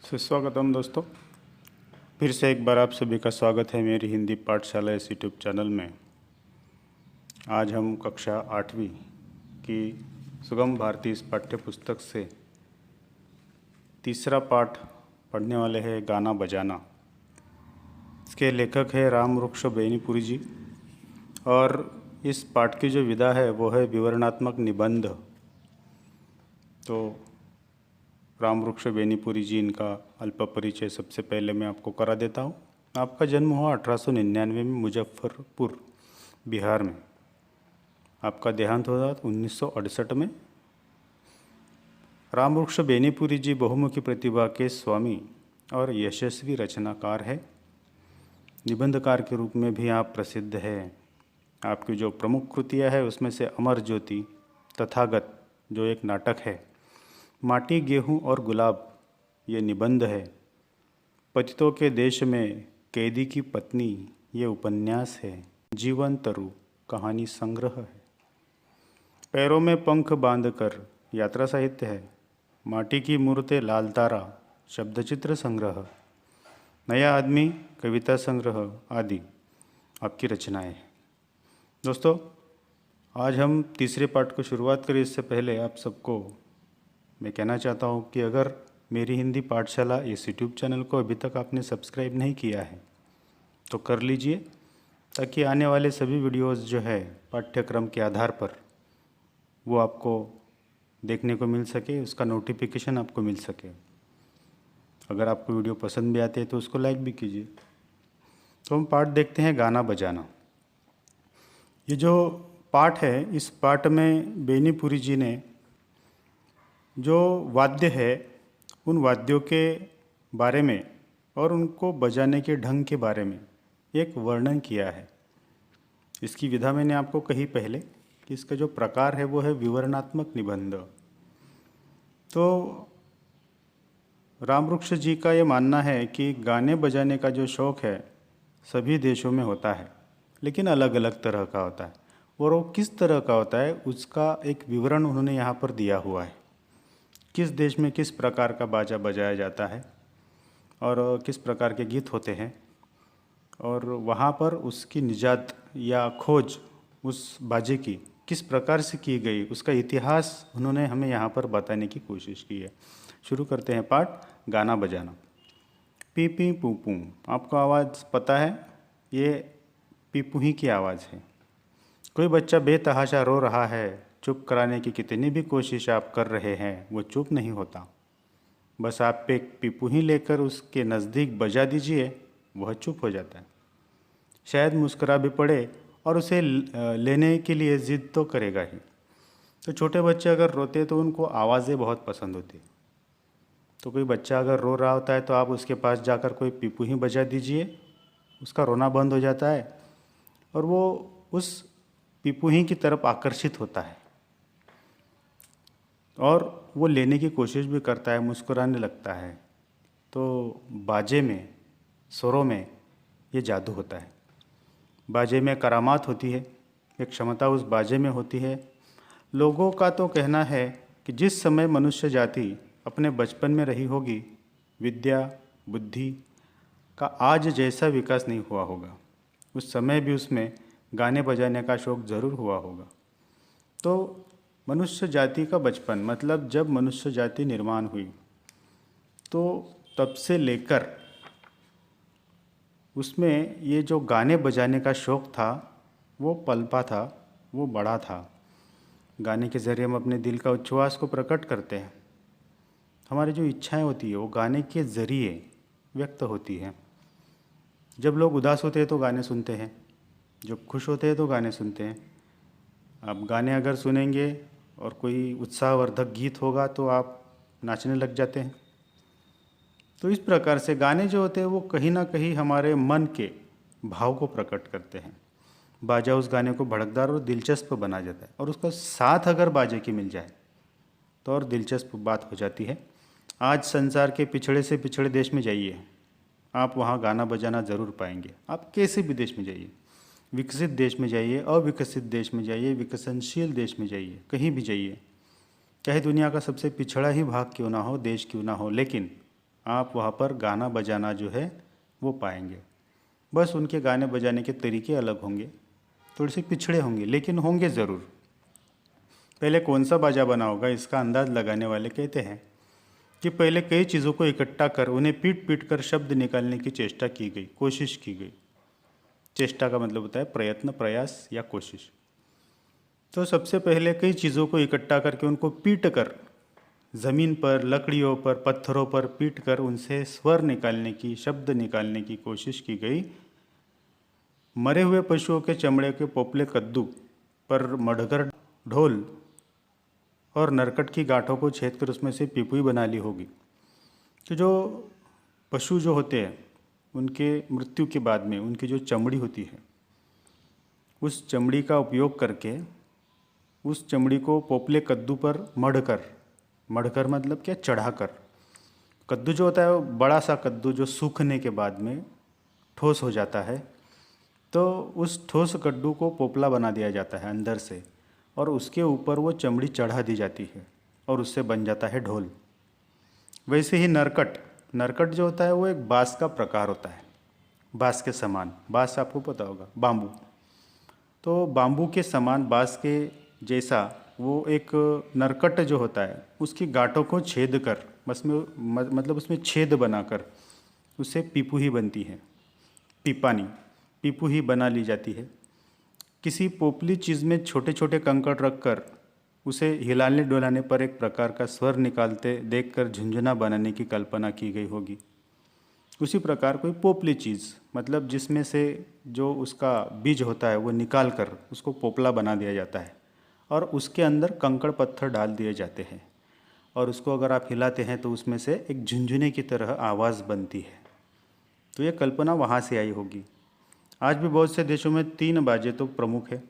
सुस्वागतम दोस्तों। फिर से एक बार आप सभी का स्वागत है मेरी हिंदी पाठशाला इस यूट्यूब चैनल में। आज हम कक्षा 8वीं की सुगम भारती इस पाठ्य पुस्तक से तीसरा पाठ पढ़ने वाले हैं, गाना बजाना। इसके लेखक है रामवृक्ष बेनीपुरी जी और इस पाठ की जो विधा है वो है विवरणात्मक निबंध। तो रामवृक्ष बेनीपुरी जी, इनका अल्प परिचय सबसे पहले मैं आपको करा देता हूँ। आपका जन्म हुआ 1899 में मुजफ्फरपुर बिहार में। आपका देहांत हुआ 1968 में। रामवृक्ष बेनीपुरी जी बहुमुखी प्रतिभा के स्वामी और यशस्वी रचनाकार है। निबंधकार के रूप में भी आप प्रसिद्ध हैं। आपकी जो प्रमुख कृतियाँ है उसमें से अमर ज्योति, तथागत जो एक नाटक है, माटी गेहूं और गुलाब ये निबंध है, पतितों के देश में कैदी की पत्नी ये उपन्यास है, जीवन तरु कहानी संग्रह है, पैरों में पंख बांधकर यात्रा साहित्य है, माटी की मूर्तें लाल तारा शब्दचित्र संग्रह, नया आदमी कविता संग्रह आदि आपकी रचनाएं हैं। दोस्तों, आज हम तीसरे पाठ को शुरुआत करें इससे पहले आप सबको मैं कहना चाहता हूँ कि अगर मेरी हिंदी पाठशाला इस यूट्यूब चैनल को अभी तक आपने सब्सक्राइब नहीं किया है तो कर लीजिए, ताकि आने वाले सभी वीडियोस जो है पाठ्यक्रम के आधार पर वो आपको देखने को मिल सके, उसका नोटिफिकेशन आपको मिल सके। अगर आपको वीडियो पसंद भी आते हैं तो उसको लाइक भी कीजिए। तो हम पाठ देखते हैं, गाना बजाना। ये जो पाठ है, इस पाठ में बेनीपुरी जी ने जो वाद्य है उन वाद्यों के बारे में और उनको बजाने के ढंग के बारे में एक वर्णन किया है। इसकी विधा मैंने आपको कही पहले कि इसका जो प्रकार है वो है विवरणात्मक निबंध। तो रामवृक्ष जी का ये मानना है कि गाने बजाने का जो शौक़ है सभी देशों में होता है, लेकिन अलग अलग तरह का होता है, और वो किस तरह का होता है उसका एक विवरण उन्होंने यहाँ पर दिया हुआ है। किस देश में किस प्रकार का बाजा बजाया जाता है और किस प्रकार के गीत होते हैं, और वहाँ पर उसकी निजात या खोज उस बाजे की किस प्रकार से की गई, उसका इतिहास उन्होंने हमें यहाँ पर बताने की कोशिश की है। शुरू करते हैं पाठ, गाना बजाना। पी पी पू पू, आपको आवाज़ पता है, ये पीपू ही की आवाज़ है। कोई बच्चा बेतहाशा रो रहा है, चुप कराने की कितनी भी कोशिश आप कर रहे हैं वो चुप नहीं होता। बस आप एक पीपू ही लेकर उसके नज़दीक बजा दीजिए, वह चुप हो जाता है। शायद मुस्कुरा भी पड़े और उसे लेने के लिए ज़िद तो करेगा ही। तो छोटे बच्चे अगर रोते तो उनको आवाज़ें बहुत पसंद होती। तो कोई बच्चा अगर रो रहा होता है तो आप उसके पास जाकर कोई पीपू ही बजा दीजिए, उसका रोना बंद हो जाता है और वो उस पीपू ही की तरफ आकर्षित होता है और वो लेने की कोशिश भी करता है, मुस्कुराने लगता है। तो बाजे में, स्वरों में ये जादू होता है। बाजे में करामात होती है, एक क्षमता उस बाजे में होती है। लोगों का तो कहना है कि जिस समय मनुष्य जाति अपने बचपन में रही होगी, विद्या बुद्धि का आज जैसा विकास नहीं हुआ होगा, उस समय भी उसमें गाने बजाने का शौक़ ज़रूर हुआ होगा। तो मनुष्य जाति का बचपन मतलब जब मनुष्य जाति निर्माण हुई तो तब से लेकर उसमें ये जो गाने बजाने का शौक़ था वो पलपा था, वो बड़ा था। गाने के ज़रिए हम अपने दिल का उच्छ्वास को प्रकट करते हैं। हमारी जो इच्छाएं होती है वो गाने के ज़रिए व्यक्त होती हैं। जब लोग उदास होते हैं तो गाने सुनते हैं, जब खुश होते हैं तो गाने सुनते हैं। आप गाने अगर सुनेंगे और कोई उत्साहवर्धक गीत होगा तो आप नाचने लग जाते हैं। तो इस प्रकार से गाने जो होते हैं वो कहीं ना कहीं हमारे मन के भाव को प्रकट करते हैं। बाजा उस गाने को भड़कदार और दिलचस्प बना जाता है, और उसका साथ अगर बाजे की मिल जाए तो और दिलचस्प बात हो जाती है। आज संसार के पिछड़े से पिछड़े देश में जाइए, आप वहाँ गाना बजाना ज़रूर पाएंगे। आप कैसे भी देश में जाइए, विकसित देश में जाइए, अविकसित देश में जाइए, विकसनशील देश में जाइए, कहीं भी जाइए, चाहे दुनिया का सबसे पिछड़ा ही भाग क्यों ना हो, देश क्यों ना हो, लेकिन आप वहाँ पर गाना बजाना जो है वो पाएंगे। बस उनके गाने बजाने के तरीके अलग होंगे, थोड़े से पिछड़े होंगे, लेकिन होंगे ज़रूर। पहले कौन सा बाजा बना होगा इसका अंदाज़ लगाने वाले कहते हैं कि पहले कई चीज़ों को इकट्ठा कर उन्हें पीट पीट कर शब्द निकालने की चेष्टा की गई, कोशिश की गई। चेष्टा का मतलब होता है प्रयत्न, प्रयास या कोशिश। तो सबसे पहले कई चीज़ों को इकट्ठा करके उनको पीट कर, ज़मीन पर, लकड़ियों पर, पत्थरों पर पीट कर उनसे स्वर निकालने की, शब्द निकालने की कोशिश की गई। मरे हुए पशुओं के चमड़े के पोपले कद्दू पर मढ़कर ढोल और नरकट की गांठों को छेद कर उसमें से पिपुई बना ली होगी। तो जो पशु जो होते हैं उनके मृत्यु के बाद में उनकी जो चमड़ी होती है, उस चमड़ी का उपयोग करके उस चमड़ी को पोपले कद्दू पर मढ़कर, मढ़कर मतलब क्या, चढ़ाकर। कद्दू जो होता है वो बड़ा सा कद्दू जो सूखने के बाद में ठोस हो जाता है, तो उस ठोस कद्दू को पोपला बना दिया जाता है अंदर से, और उसके ऊपर वो चमड़ी चढ़ा दी जाती है और उससे बन जाता है ढोल। वैसे ही नरकट, नरकट जो होता है वो एक बाँस का प्रकार होता है, बाँस के समान। बाँस आपको पता होगा, बाम्बू। तो बाम्बू के समान, बाँस के जैसा वो एक नरकट जो होता है उसकी गांठों को छेद कर, बस में मतलब उसमें छेद बनाकर उससे पीपू ही बनती है, पीपानी, पीपू ही बना ली जाती है। किसी पोपली चीज़ में छोटे छोटे कंकड़ रखकर उसे हिलाने डुलाने पर एक प्रकार का स्वर निकालते देखकर झुंझुना बनाने की कल्पना की गई होगी। उसी प्रकार कोई पोपली चीज़, मतलब जिसमें से जो उसका बीज होता है वो निकाल कर उसको पोपला बना दिया जाता है और उसके अंदर कंकड़ पत्थर डाल दिए जाते हैं, और उसको अगर आप हिलाते हैं तो उसमें से एक झुंझुने की तरह आवाज़ बनती है। तो ये कल्पना वहाँ से आई होगी। आज भी बहुत से देशों में 3 बाजे तो प्रमुख है,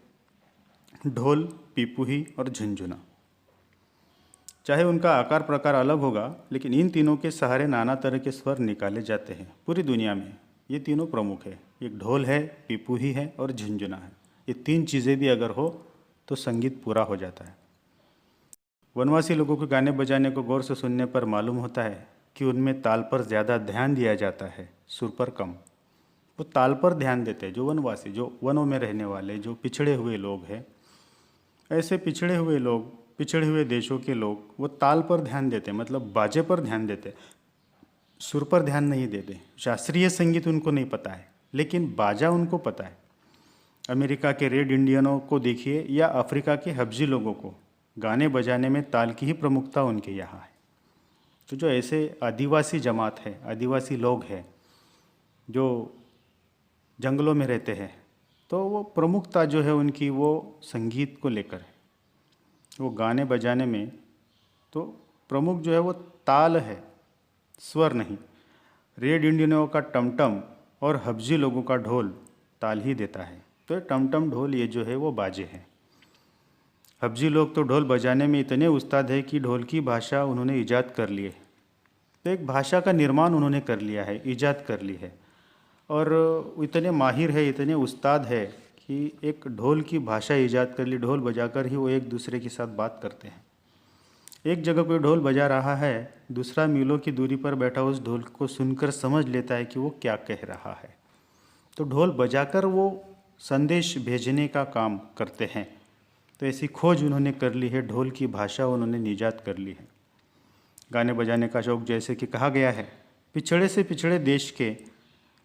ढोल, पीपूही और झुंझुना। चाहे उनका आकार प्रकार अलग होगा, लेकिन इन तीनों के सहारे नाना तरह के स्वर निकाले जाते हैं पूरी दुनिया में। ये तीनों प्रमुख है, एक ढोल है, पीपूही है और झुंझुना है। ये 3 चीज़ें भी अगर हो तो संगीत पूरा हो जाता है। वनवासी लोगों के गाने बजाने को गौर से सुनने पर मालूम होता है कि उनमें ताल पर ज़्यादा ध्यान दिया जाता है, सुर पर कम। वो ताल पर ध्यान देते हैं, जो वनवासी, जो वनों में रहने वाले, जो पिछड़े हुए लोग हैं। ऐसे पिछड़े हुए लोग, पिछड़े हुए देशों के लोग वो ताल पर ध्यान देते हैं, मतलब बाजे पर ध्यान देते हैं, सुर पर ध्यान नहीं देते। शास्त्रीय संगीत उनको नहीं पता है, लेकिन बाजा उनको पता है। अमेरिका के रेड इंडियनों को देखिए या अफ्रीका के हब्जी लोगों को, गाने बजाने में ताल की ही प्रमुखता उनके यहाँ है। तो जो ऐसे आदिवासी जमात है, आदिवासी लोग हैं जो जंगलों में रहते हैं, तो वो प्रमुखता जो है उनकी वो संगीत को लेकर है। वो गाने बजाने में तो प्रमुख जो है वो ताल है, स्वर नहीं। रेड इंडियनों का टमटम और हब्जी लोगों का ढोल ताल ही देता है। तो टमटम, ढोल, ये जो है वो बाजे हैं। हब्जी लोग तो ढोल बजाने में इतने उस्ताद है कि ढोल की भाषा उन्होंने ईजाद कर ली है। तो एक भाषा का निर्माण उन्होंने कर लिया है, ईजाद कर ली है, और इतने माहिर है, इतने उस्ताद है कि एक ढोल की भाषा ईजाद कर ली। ढोल बजाकर ही वो एक दूसरे के साथ बात करते हैं। एक जगह कोई ढोल बजा रहा है, दूसरा मीलों की दूरी पर बैठा उस ढोल को सुनकर समझ लेता है कि वो क्या कह रहा है। तो ढोल बजाकर वो संदेश भेजने का काम करते हैं। तो ऐसी खोज उन्होंने कर ली है, ढोल की भाषा उन्होंने निजात कर ली है। गाने बजाने का शौक़, जैसे कि कहा गया है, पिछड़े से पिछड़े देश के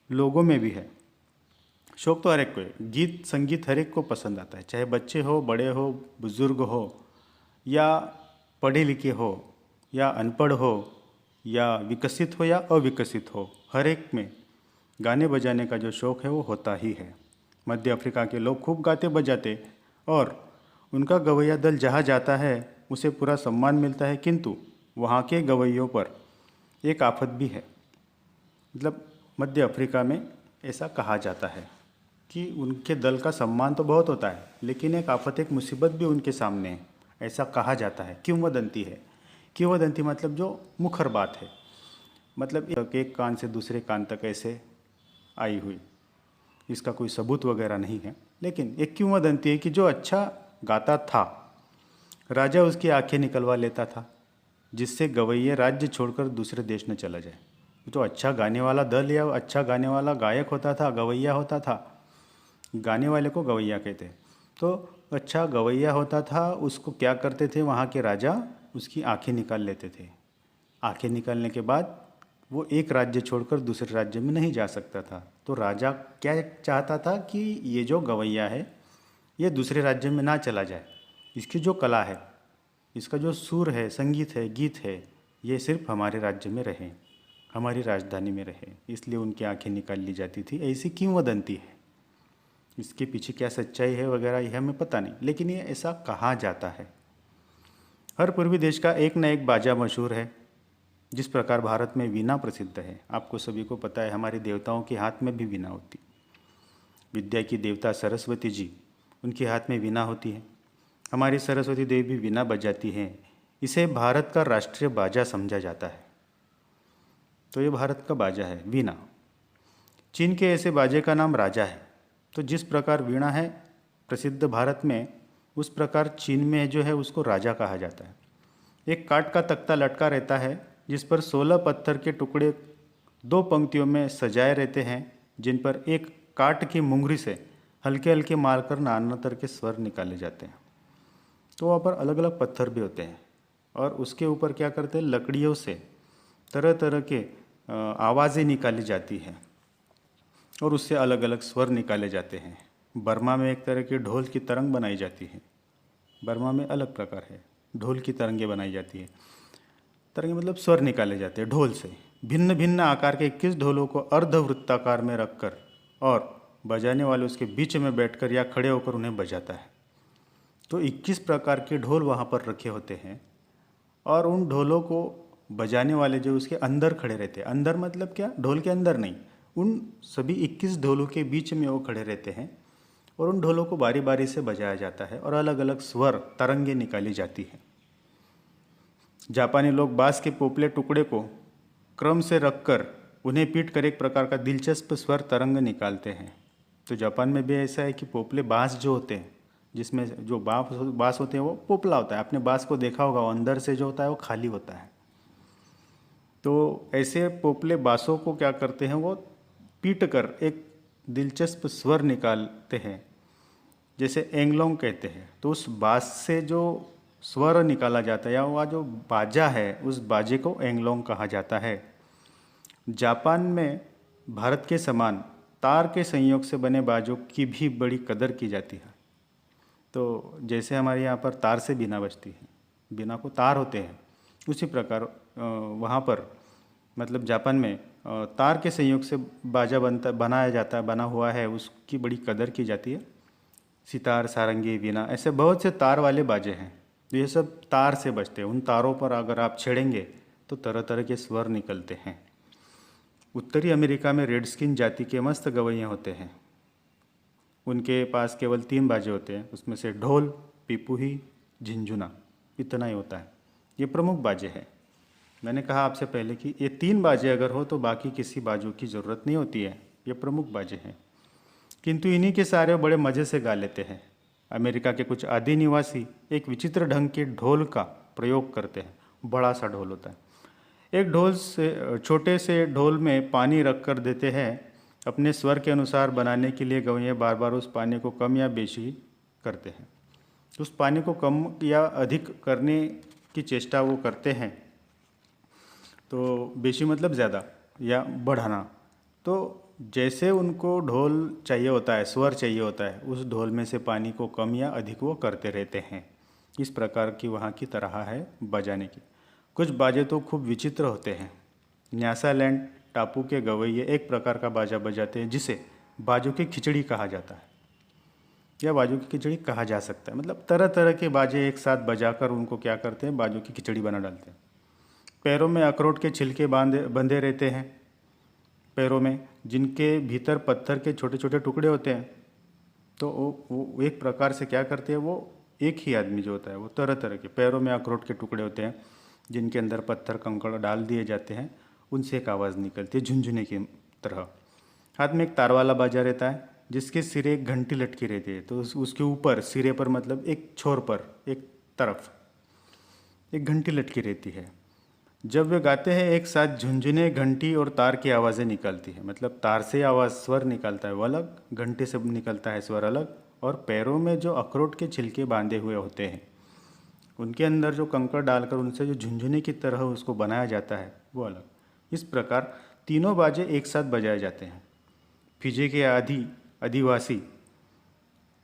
लोगों में भी है। शौक़ तो हर एक को है, गीत संगीत हर एक को पसंद आता है, चाहे बच्चे हो, बड़े हो, बुज़ुर्ग हो, या पढ़े लिखे हो, या अनपढ़ हो, या विकसित हो या अविकसित हो, हर एक में गाने बजाने का जो शौक़ है वो होता ही है। मध्य अफ्रीका के लोग खूब गाते बजाते और उनका गवैया दल जहाँ जाता है उसे पूरा सम्मान मिलता है, किंतु वहाँ के गवैयों पर एक आफत भी है। मतलब मध्य अफ्रीका में ऐसा कहा जाता है कि उनके दल का सम्मान तो बहुत होता है, लेकिन एक आफत, एक मुसीबत भी उनके सामने है, ऐसा कहा जाता है। किंवदंती है। किंवदंती मतलब जो मुखर बात है, मतलब एक कान से दूसरे कान तक ऐसे आई हुई। इसका कोई सबूत वगैरह नहीं है, लेकिन एक किंवदंती है कि जो अच्छा गाता था, राजा उसकी आंखें निकलवा लेता था, जिससे गवैये राज्य छोड़कर दूसरे देश न चला जाए। तो अच्छा गाने वाला दल या अच्छा गाने वाला गायक होता था, गवैया होता था। गाने वाले को गवैया कहते हैं। तो अच्छा गवैया होता था, उसको क्या करते थे वहाँ के राजा, उसकी आंखें निकाल लेते थे। आंखें निकालने के बाद वो एक राज्य छोड़कर दूसरे राज्य में नहीं जा सकता था। तो राजा क्या चाहता था कि ये जो गवैया है ये दूसरे राज्य में ना चला जाए, इसकी जो कला है, इसका जो सुर है, संगीत है, गीत है, ये सिर्फ हमारे राज्य में रहे, हमारी राजधानी में रहे। इसलिए उनकी आंखें निकाल ली जाती थी, ऐसी किंवदंती है। इसके पीछे क्या सच्चाई है वगैरह यह हमें पता नहीं, लेकिन ये ऐसा कहा जाता है। हर पूर्वी देश का एक न एक बाजा मशहूर है। जिस प्रकार भारत में वीणा प्रसिद्ध है, आपको सभी को पता है, हमारे देवताओं के हाथ में भी वीणा होती। विद्या की देवता सरस्वती जी, उनके हाथ में वीणा होती है। हमारी सरस्वती देवी भी वीणा बजाती हैं। इसे भारत का राष्ट्रीय बाजा समझा जाता है। तो ये भारत का बाजा है वीणा। चीन के ऐसे बाजे का नाम राजा है। तो जिस प्रकार वीणा है प्रसिद्ध भारत में, उस प्रकार चीन में जो है उसको राजा कहा जाता है। एक काठ का तख्ता लटका रहता है जिस पर 16 पत्थर के टुकड़े 2 पंक्तियों में सजाए रहते हैं, जिन पर एक काठ की मुंगरी से हल्के हल्के मारकर नाना तरह के स्वर निकाले जाते हैं। तो वहाँ पर अलग अलग पत्थर भी होते हैं और उसके ऊपर क्या करते हैं, लकड़ियों से तरह तरह के आवाज़ें निकाली जाती हैं और उससे अलग अलग स्वर निकाले जाते हैं। बर्मा में एक तरह की ढोल की तरंग बनाई जाती है। बर्मा में अलग प्रकार है, ढोल की तरंगें बनाई जाती है। तरंगे मतलब स्वर निकाले जाते हैं ढोल से। भिन्न भिन्न आकार के 21 ढोलों को अर्धवृत्ताकार में रखकर और बजाने वाले उसके बीच में बैठकर या खड़े होकर उन्हें बजाता है। तो 21 प्रकार के ढोल वहाँ पर रखे होते हैं और उन ढोलों को बजाने वाले जो उसके अंदर खड़े रहते हैं, अंदर मतलब क्या, ढोल के अंदर नहीं, उन सभी 21 ढोलों के बीच में वो खड़े रहते हैं और उन ढोलों को बारी बारी से बजाया जाता है और अलग अलग स्वर तरंगे निकाली जाती हैं। जापानी लोग बांस के पोपले टुकड़े को क्रम से रखकर उन्हें पीट कर एक प्रकार का दिलचस्प स्वर तरंग निकालते हैं। तो जापान में भी ऐसा है कि पोपले बांस जो होते हैं, जिसमें जो बांस होते हैं वो पोपला होता है। आपने बांस को देखा होगा, वो अंदर से जो होता है वो खाली होता है। तो ऐसे पोपले बांसों को क्या करते हैं, वो पीट कर एक दिलचस्प स्वर निकालते हैं, जैसे एंगलोंग कहते हैं। तो उस बांस से जो स्वर निकाला जाता है या वह जो बाजा है, उस बाजे को एंगलोंग कहा जाता है। जापान में भारत के समान तार के संयोग से बने बाजों की भी बड़ी कदर की जाती है। तो जैसे हमारे यहाँ पर तार से बीना बजती है, बीना को तार होते हैं, उसी प्रकार वहाँ पर मतलब जापान में तार के संयोग से बाजा बनाया जाता है, बना हुआ है, उसकी बड़ी कदर की जाती है। सितार, सारंगी, वीणा, ऐसे बहुत से तार वाले बाजे हैं। तो ये सब तार से बजते हैं। उन तारों पर अगर आप छेड़ेंगे तो तरह तरह के स्वर निकलते हैं। उत्तरी अमेरिका में रेडस्किन जाति के मस्त गवैये होते हैं। उनके पास केवल 3 बाजे होते हैं, उसमें से ढोल, पिपुही, झिंझुना, इतना ही होता है। ये प्रमुख बाजे हैं। मैंने कहा आपसे पहले कि ये 3 बाजे अगर हो तो बाकी किसी बाजों की ज़रूरत नहीं होती है। ये प्रमुख बाजे हैं, किंतु इन्हीं के सारे बड़े मज़े से गा लेते हैं। अमेरिका के कुछ आदि निवासी एक विचित्र ढंग के ढोल का प्रयोग करते हैं। बड़ा सा ढोल होता है। एक ढोल से छोटे से ढोल में पानी रख कर देते हैं। अपने स्वर के अनुसार बनाने के लिए गवैये बार बार उस पानी को कम या बेशी करते हैं। उस पानी को कम या अधिक करने की चेष्टा वो करते हैं। तो बेशी मतलब ज़्यादा या बढ़ाना। तो जैसे उनको ढोल चाहिए होता है, स्वर चाहिए होता है, उस ढोल में से पानी को कम या अधिक वो करते रहते हैं। इस प्रकार की वहाँ की तरह है बजाने की। कुछ बाजे तो खूब विचित्र होते हैं। न्यासालैंड टापू के गवैये एक प्रकार का बाजा बजाते हैं जिसे बाजों की खिचड़ी कहा जाता है, या बाजों की खिचड़ी कहा जा सकता है। मतलब तरह तरह के बाजे एक साथ बजाकर उनको क्या करते हैं, बाजों की खिचड़ी बना डालते हैं। पैरों में अखरोट के छिलके बंधे रहते हैं, पैरों में, जिनके भीतर पत्थर के छोटे छोटे टुकड़े होते हैं। तो वो एक प्रकार से क्या करते हैं, वो एक ही आदमी जो होता है वो तरह तरह के पैरों में अखरोट के टुकड़े होते हैं जिनके अंदर पत्थर कंकड़ डाल दिए जाते हैं। उनसे एक आवाज़ निकलती है झुंझुने की तरह। हाथ में एक तार वाला बाजा रहता है जिसके सिरे एक घंटी लटकी रहती है। तो उसके ऊपर सिरे पर मतलब एक छोर पर एक तरफ एक घंटी लटकी रहती है। जब वे गाते हैं एक साथ झुंझुने, घंटी और तार की आवाज़ें निकलती है। मतलब तार से आवाज़ स्वर निकलता है वो अलग, घंटे से निकलता है स्वर अलग, और पैरों में जो अखरोट के छिलके बांधे हुए होते हैं उनके अंदर जो कंकड़ डालकर उनसे जो झुंझुने की तरह उसको बनाया जाता है वो अलग। इस प्रकार तीनों बाजे एक साथ बजाए जाते हैं। फिजी के आदिवासी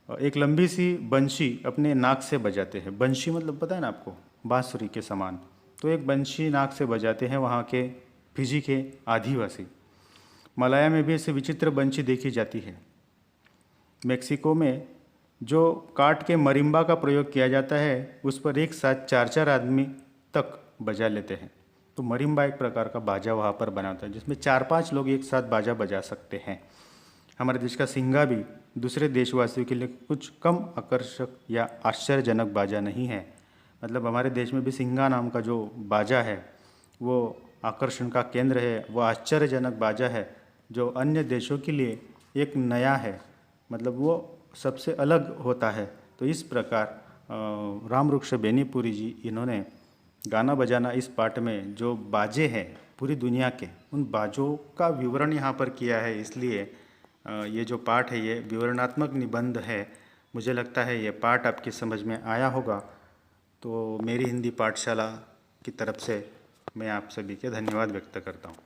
एक लंबी सी बंशी अपने नाक से बजाते हैं। बंशी मतलब पता है ना आपको, बांसुरी के समान। तो एक बंशी नाक से बजाते हैं वहाँ के फिजी के आदिवासी। मलाया में भी ऐसे विचित्र बंशी देखी जाती है। मेक्सिको में जो काठ के मरिम्बा का प्रयोग किया जाता है उस पर एक साथ चार चार आदमी तक बजा लेते हैं। तो मरिम्बा एक प्रकार का बाजा वहाँ पर बना होता है जिसमें 4-5 लोग एक साथ बाजा बजा सकते हैं। हमारे देश का सिंगा भी दूसरे देशवासियों के लिए कुछ कम आकर्षक या आश्चर्यजनक बाजा नहीं है। मतलब हमारे देश में भी सिंगा नाम का जो बाजा है वो आकर्षण का केंद्र है, वो आश्चर्यजनक बाजा है जो अन्य देशों के लिए एक नया है, मतलब वो सबसे अलग होता है। तो इस प्रकार रामवृक्ष बेनीपुरी जी इन्होंने गाना बजाना इस पाठ में जो बाजे हैं पूरी दुनिया के, उन बाजों का विवरण यहाँ पर किया है। इसलिए ये जो पाठ है ये विवरणात्मक निबंध है। मुझे लगता है ये पाठ आपकी समझ में आया होगा। तो मेरी हिंदी पाठशाला की तरफ से मैं आप सभी के धन्यवाद व्यक्त करता हूँ।